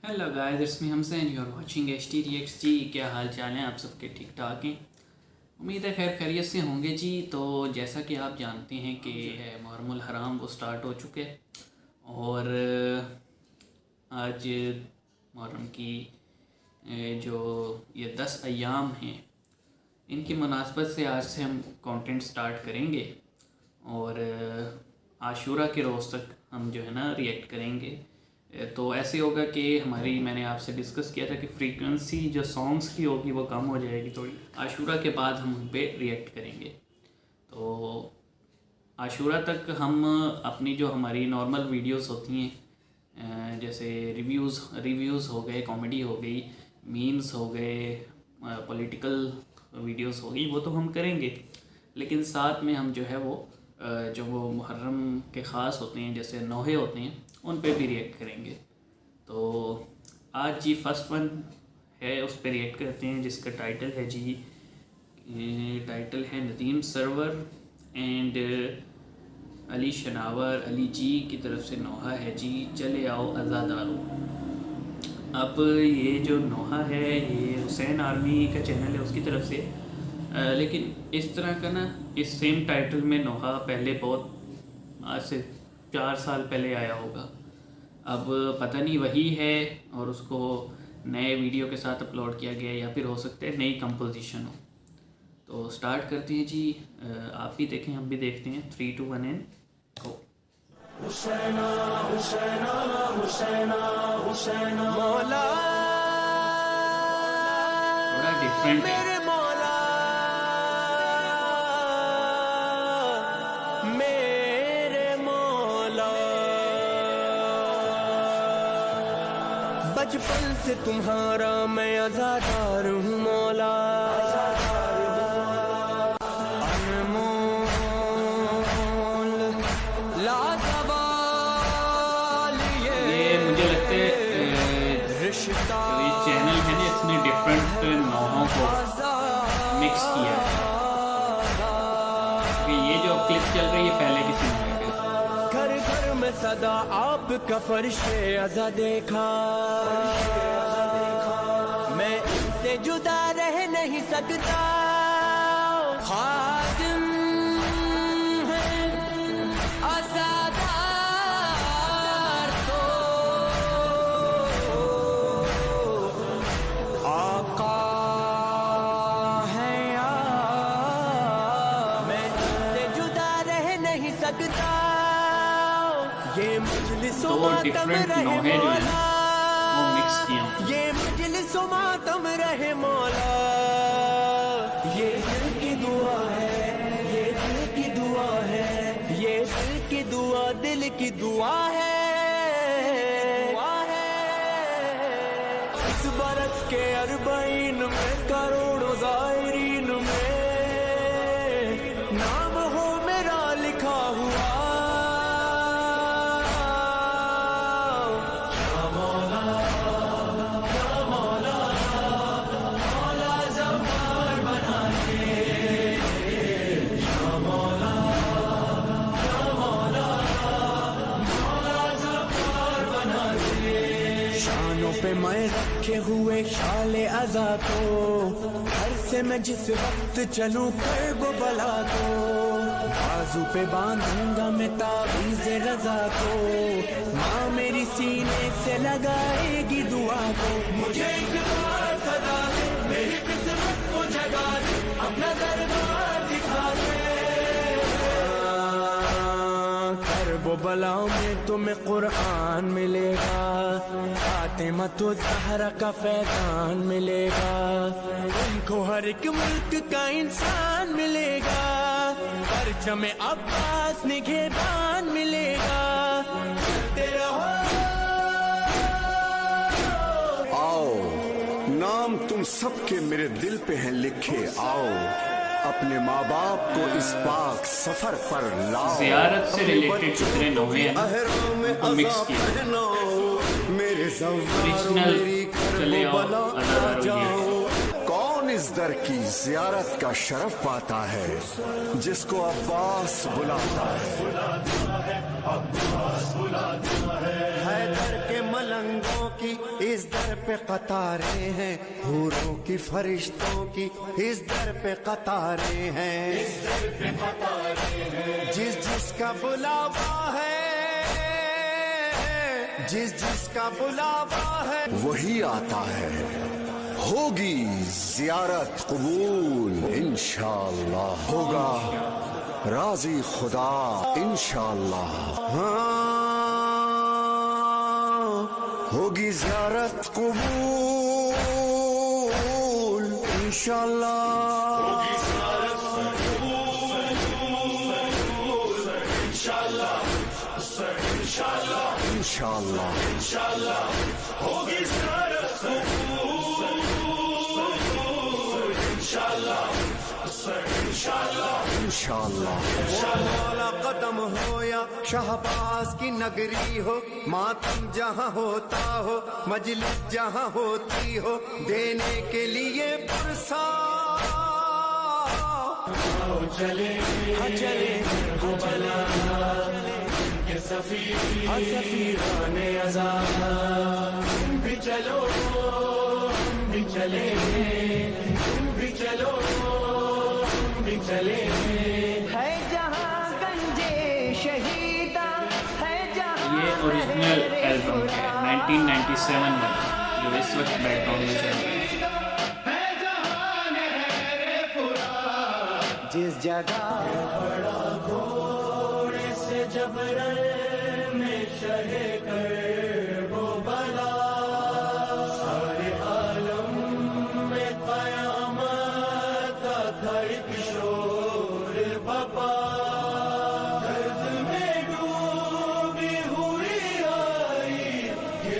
Hello guys, it's me Hamsen, you are watching HT Reacts जी। क्या हाल चाल हैं आप सबके? ठीक ठाक हैं, उम्मीद है खैर खैरियत से होंगे जी। तो जैसा कि आप जानते हैं कि मुहर्रमुल हराम वो स्टार्ट हो चुके और आज मुहर्रम की जो ये 10 अय्याम हैं, इनकी मुनासबत से आज से हम कंटेंट स्टार्ट करेंगे और आशूरा के रोज़ तक हम जो है ना रिएक्ट करेंगे। तो ऐसे होगा कि मैंने आपसे डिस्कस किया था कि फ्रीक्वेंसी जो सॉन्ग्स की होगी वो कम हो जाएगी थोड़ी। आशूरा के बाद हम उन पर रिएक्ट करेंगे। तो आशूरा तक हम अपनी जो हमारी नॉर्मल वीडियोस होती हैं, जैसे रिव्यूज़ हो गए, कॉमेडी हो गई, मीम्स हो गए, पॉलिटिकल वीडियोस हो गई, वो तो हम करेंगे। लेकिन साथ में हम जो है वो मुहर्रम के ख़ास होते हैं, जैसे नोहे होते हैं, उन पे भी रिएक्ट करेंगे। तो आज जी फर्स्ट वन है, उस पर रिएक्ट करते हैं, जिसका टाइटल है जी, टाइटल है नदीम सरवर एंड अली शनावर अली जी की तरफ से नोहा है जी, चले आओ आज़ादारो। अब ये जो नोहा है ये हुसैन आर्मी का चैनल है, उसकी तरफ से। लेकिन इस तरह का ना, इस सेम टाइटल में नोहा पहले बहुत आज से 4 साल पहले आया होगा। अब पता नहीं वही है और उसको नए वीडियो के साथ अपलोड किया गया, या फिर हो सकता है नई कंपोजिशन हो। तो स्टार्ट करते हैं जी। आप भी देखें, हम भी देखते हैं। 3, 2, 1 एंड गो। हुसैना हुसैना हुसैना हुसैना मौला, थोड़ा डिफरेंट है। मेरे मौला, मेरे मौला, बचपन से तुम्हारा मैं आज़ादार हूँ मौला। मुझे लगता है ये चैनल है ना, इसने डिफरेंट नोहों को मिक्स किया है। कि ये जो क्लिप चल रही है पहले किसी ने घर घर में सदा आपका फर्शे अज़ा देखा, मैं इससे जुदा रह नहीं सकता। खादिम है आज़ादार तो आका है मैं इससे जुदा रह नहीं सकता। ये मजलिस तो डिफरेंट नोहे जो है वो मिक्स किया। ये मजलिस मातम रहे मौला, ये दिल की दुआ है, ये दिल की दुआ है, ये दिल की दुआ, दिल की दुआ है। इस बरस के अरबईन में करोड़ों ज़ायरीन में नाम हो मेरा लिखा हुआ। पे मैं रखे हुए शाले अज़ा को, घर से मैं जिस वक्त चलूं कर्ब बला को, बाजू पे बांधूंगा मैं ताबीज़ रज़ा को, माँ मेरी सीने से लगाएगी दुआ को। मुझे एक बार सदा दे, मेरी किस्मत को जगा दे, अपना दरबार दिखा दे। कर्ब बलाओं में तुम्हें कुरान मिलेगा, फातिमा तो ज़हरा का फैज़ान मिलेगा, उनको हर एक मुल्क का इंसान मिलेगा, परचम अब्बास निगहबान मिलेगा। आओ, नाम तुम सबके मेरे दिल पे हैं लिखे, आओ अपने माँ बाप को इस पाक सफर पर लाओ। ज़ियारत से रिलेटेड जितने नोहे हैं उनको मिक्स किया। मेरे ओरिजिनल चले आओ आज़ादारो। कौन इस दर की ज़ियारत का शरफ पाता है, जिसको अब्बास बुलाता है। हैदर के मल मलंगों की इस दर पे कतारें हैं, हूरों की फरिश्तों की इस दर पे कतारें हैं, जिस जिसका बुलावा है, जिस जिसका बुलावा है वही आता है। होगी ज़ियारत कबूल इंशाअल्लाह, होगा राजी खुदा इंशाअल्लाह। हाँ, होगी ज़ियारत कबूल इंशाअल्लाह। इंशाअल्लाह होगी मौला कदम हो या शहबाज की नगरी हो, मातम जहाँ होता हो, मजलिस जहाँ होती हो, देने के लिए पुरसा चले सफीराने आज़ाद भी चलो, भी चले, भी चलो, भी चले। है जहाँ गंजे शहीदा, है जहाँ ये ओरिजिनल एल्बम है 1997 में, जो इस वक्त बैकग्राउंड में चल रही है। जिस जगह बड़ा घोड़े से जबरन में चढ़े कर वो बला, सारे आलम में कयामत का था एक शोर बपा, दर्द में डूबी हुई आई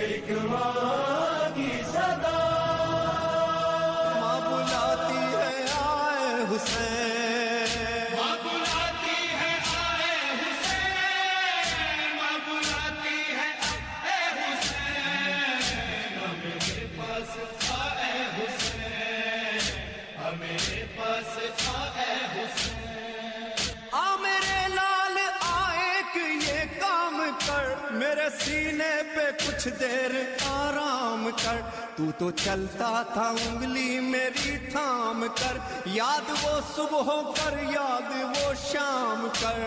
एक माँ की सदा, माँ बुलाती है आए हुसैन, मेरे सीने पे कुछ देर आराम कर, तू तो चलता था उंगली मेरी थाम कर, याद वो सुबह कर, याद वो शाम कर।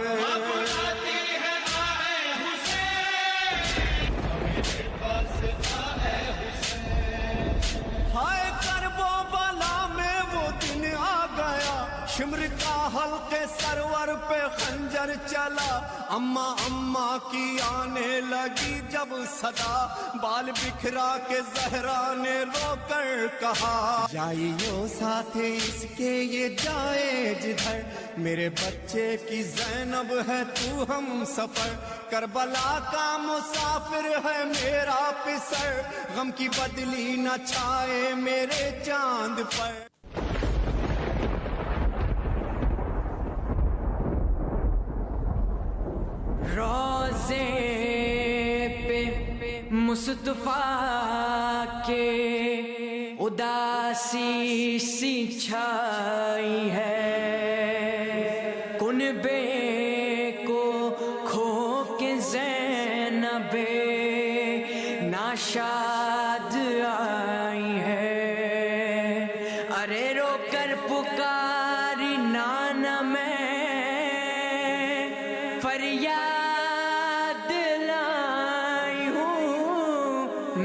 हाय करबो बला में वो दिन आ गया, शिमर का हल्के सरवर पे खंजर चला, अम्मा अम्मा की आने लगी जब सदा, बाल बिखरा के जहरा ने रोकर कहा, जाइयो साथे इसके ये जाए जिधर, मेरे बच्चे की ज़ैनब है तू हम सफर, करबला का मुसाफिर है मेरा पिसर, गम की बदली न छाए मेरे चांद पर। रोज़े पे मुस्तफा के उदासी सी छाई है, कुनबे को खो के ज़ैनबे नाशाद आई है, अरे रोकर पुकारी नाना मैं फरियाद लाई हूँ,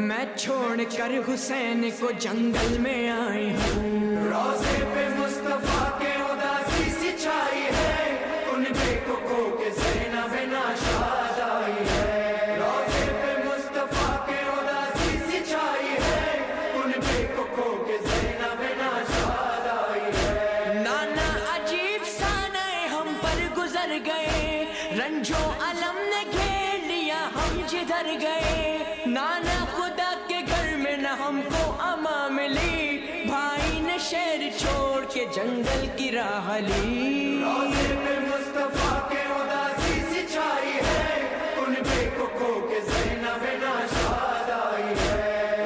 मैं छोड़कर हुसैन को जंगल में आई हूँ। रोज़े पे मुस्तफा के उदासी सी छाई है, कुनबे को खो के ज़ैनब नाशाद आई है, रोज़े पे मुस्तफा के उदासी सी छाई है, कुनबे को खो के ज़ैनब नाशाद आई है। नाना अजीब सा नए हम पर गुजर गए, रंजो अलम ने घेर लिया हम जिधर गए, नाना खुदा के घर में न हमको अमा मिली, भाई ने शहर छोड़ के जंगल की राह ली। रोज़े पे मुस्तफा के उदासी सी छाई है, कुनबे को खो के ज़ैनब नाशाद आई है,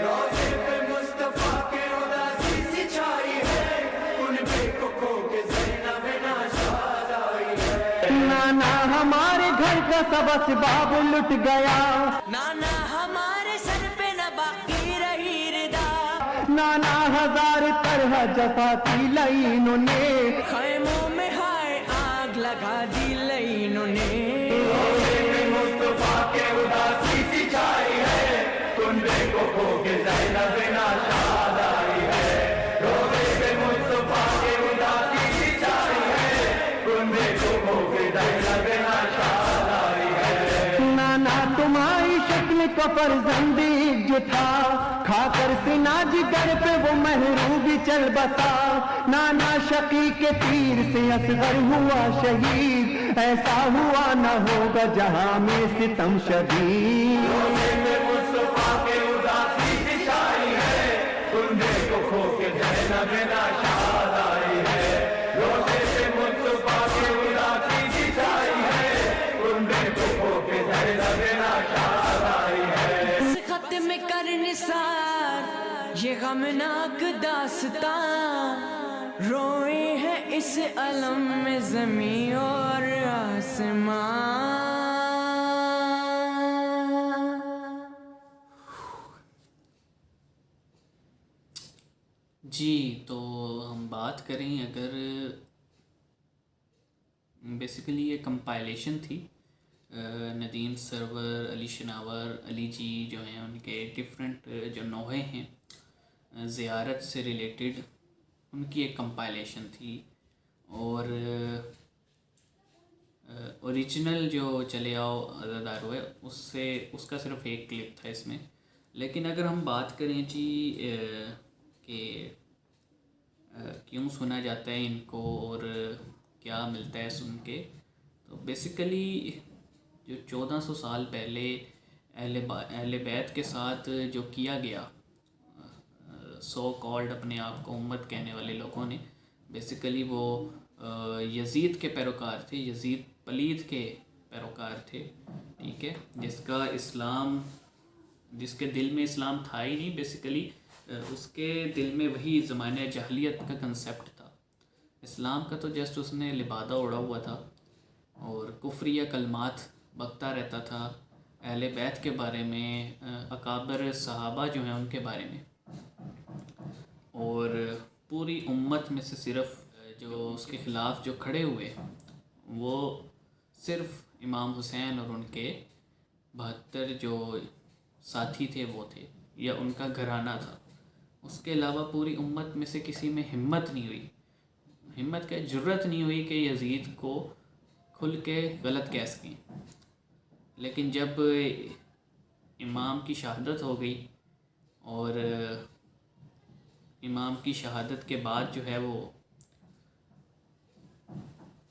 रोज़े पे मुस्तफा के उदासी सी छाई है, कुनबे को खो के ज़ैनब नाशाद आई है। नाना हमारे घर का सब असबाब लुट गया, नाना हमारे सर पे नाना हजार तरह जफा की लाइनों ने, खैमों में हाय आग लगा दी लाइनों ने। मुस्तफा के उदासी सी छाई है, कुंबे को खो के ज़ैनब नाशाद आई है। रोज़े पे मुस्तफा के उदासी सी छाई है, कुंबे को खो के ज़ैनब नाशाद आई है। नाना तुम्हारी शक्ल का फर्जंदी जो था, खाकर सिना जिगर पे वो महरू भी चल बता। नाना शकी के तीर से असगर हुआ शहीद, ऐसा हुआ न होगा जहां में सितम शदीद। मुस्तफा के उदासी सी छाई है, कुंबे को खो के ज़ैनब नाशाद आई है। रोज़े से मुस्तफा के उदासी सी छाई है, कुंबे को खो के ज़ैनब नाशाद आई है। इस खत में कर निसार ये गमनाक दास्तां, रोए हैं इस अलम में ज़मीं और आसमां। जी, तो हम बात करें अगर बेसिकली ये कंपाइलेशन थी नदीम सरवर, अली शनावर, अली जी जो हैं उनके डिफरेंट जो नोहे हैं ज़ियारत से रिलेटेड, उनकी एक कंपाइलेशन थी। और ओरिजिनल जो चले आओ अज़ादारो है उसका सिर्फ एक क्लिप था इसमें। लेकिन अगर हम बात करें जी कि क्यों सुना जाता है इनको और क्या मिलता है सुन के, तो बेसिकली जो 1400 साल पहले अहले बैत के साथ जो किया गया, सो कॉल्ड अपने आप को उम्मत कहने वाले लोगों ने, बेसिकली वो यजीद के पैरोकार थे, यजीद पलीद के पैरोकार थे, ठीक है, जिसके दिल में इस्लाम था ही नहीं। बेसिकली उसके दिल में वही ज़माने जहलियत का कंसेप्ट था। इस्लाम का तो जस्ट उसने लिबादा उड़ा हुआ था और कुफ्रिया कलमात बकता रहता था अहले बैत के बारे में, अकाबर सहाबा जो हैं उनके बारे में। और पूरी उम्मत में से सिर्फ जो उसके ख़िलाफ़ जो खड़े हुए वो सिर्फ इमाम हुसैन और उनके 72 जो साथी थे वो थे, या उनका घराना था। उसके अलावा पूरी उम्मत में से किसी में हिम्मत क्या जुर्रत नहीं हुई कि यजीद को खुल के गलत कह सकें। लेकिन जब इमाम की शहादत हो गई और इमाम की शहादत के बाद जो है वो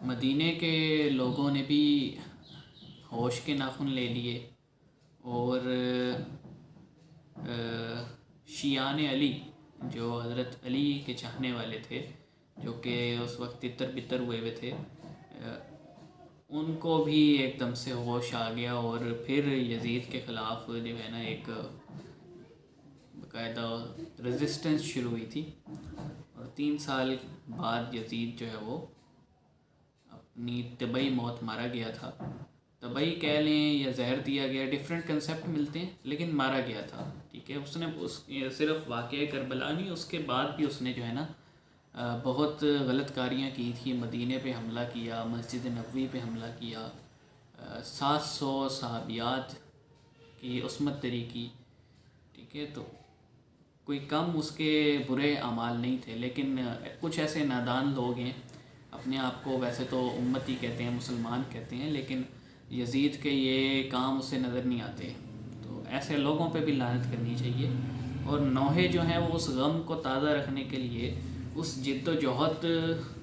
मदीने के लोगों ने भी होश के नाखून ले लिए और शियान अली जो हज़रत अली के चाहने वाले थे, जो कि उस वक्त तितर बितर हुए थे, उनको भी एकदम से होश आ गया और फिर यजीद के ख़िलाफ़ जो है ना एक बाकायदा रेजिस्टेंस शुरू हुई थी। और 3 साल बाद यजीद जो है वो अपनी तबई मौत मारा गया था। तबई कह लें या जहर दिया गया, डिफरेंट कंसेप्ट मिलते हैं, लेकिन मारा गया था, ठीक है। उसने सिर्फ वाक़या करबला नहीं, उसके बाद भी उसने जो है ना बहुत गलत कारियाँ की थी। मदीने पे हमला किया, मस्जिद नबवी पे हमला किया, 700 सहाबियात की उस्मत दरी की, ठीक है। तो कोई कम उसके बुरे अमाल नहीं थे। लेकिन कुछ ऐसे नादान लोग हैं, अपने आप को वैसे तो उम्मती कहते हैं, मुसलमान कहते हैं, लेकिन यजीद के ये काम उसे नज़र नहीं आते। तो ऐसे लोगों पे भी लानत करनी चाहिए। और नौहे जो हैं वो उस गम को ताज़ा रखने के लिए, उस जिद्दोजहद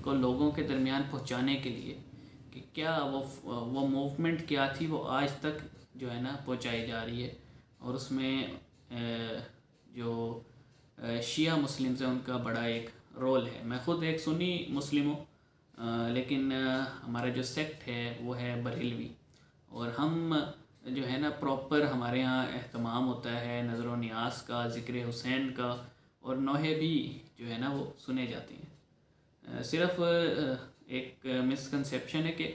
को लोगों के दरमियान पहुंचाने के लिए कि क्या वो मूवमेंट क्या थी, वो आज तक जो है ना पहुंचाई जा रही है। और उसमें जो शिया मुस्लिम्स हैं उनका बड़ा एक रोल है। मैं ख़ुद एक सुन्नी मुस्लिम हूँ, लेकिन हमारा जो सेक्ट है वो है बरेलवी, और हम जो है ना प्रॉपर हमारे यहाँ एहतमाम होता है नज़र नियाज़ का, ज़िक्र हुसैन का, और नौहे भी जो है ना वो सुने जाते हैं। सिर्फ एक मिसकंसेप्शन है कि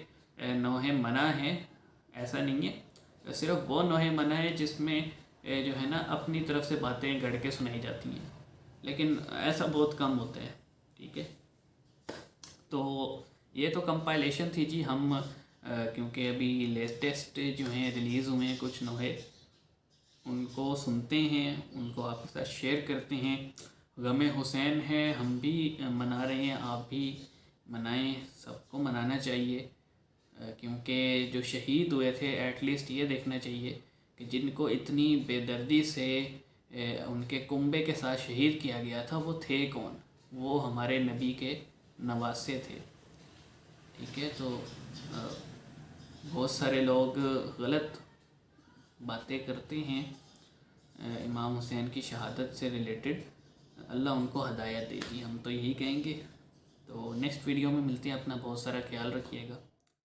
नौहे मना हैं, ऐसा नहीं है। सिर्फ वो नौहे मना है जिसमें जो है ना अपनी तरफ से बातें गढ़ के सुनाई जाती हैं। لیکن ایسا بہت کم ہوتا ہے. ٹھیک ہے, تو یہ تو کمپائلیشن تھی جی. ہم کیونکہ ابھی لیٹسٹ جو ہیں ریلیز ہوئے ہیں کچھ نوحے, ان کو سنتے ہیں, ان کو آپ کے ساتھ شیئر کرتے ہیں. غم حسین ہے, ہم بھی منا رہے ہیں, آپ بھی منائیں, سب کو منانا چاہیے. کیونکہ جو شہید ہوئے تھے ایٹ لیسٹ یہ دیکھنا چاہیے کہ جن کو اتنی بے دردی سے ان کے کنبے کے ساتھ شہید کیا گیا تھا وہ تھے کون؟ وہ ہمارے نبی کے نواسے تھے. ٹھیک ہے, تو بہت سارے لوگ غلط باتیں کرتے ہیں امام حسین کی شہادت سے ریلیٹڈ. اللہ ان کو ہدایت دے گی, ہم تو یہی کہیں گے. تو نیکسٹ ویڈیو میں ملتے ہیں. اپنا بہت سارا خیال رکھیے گا.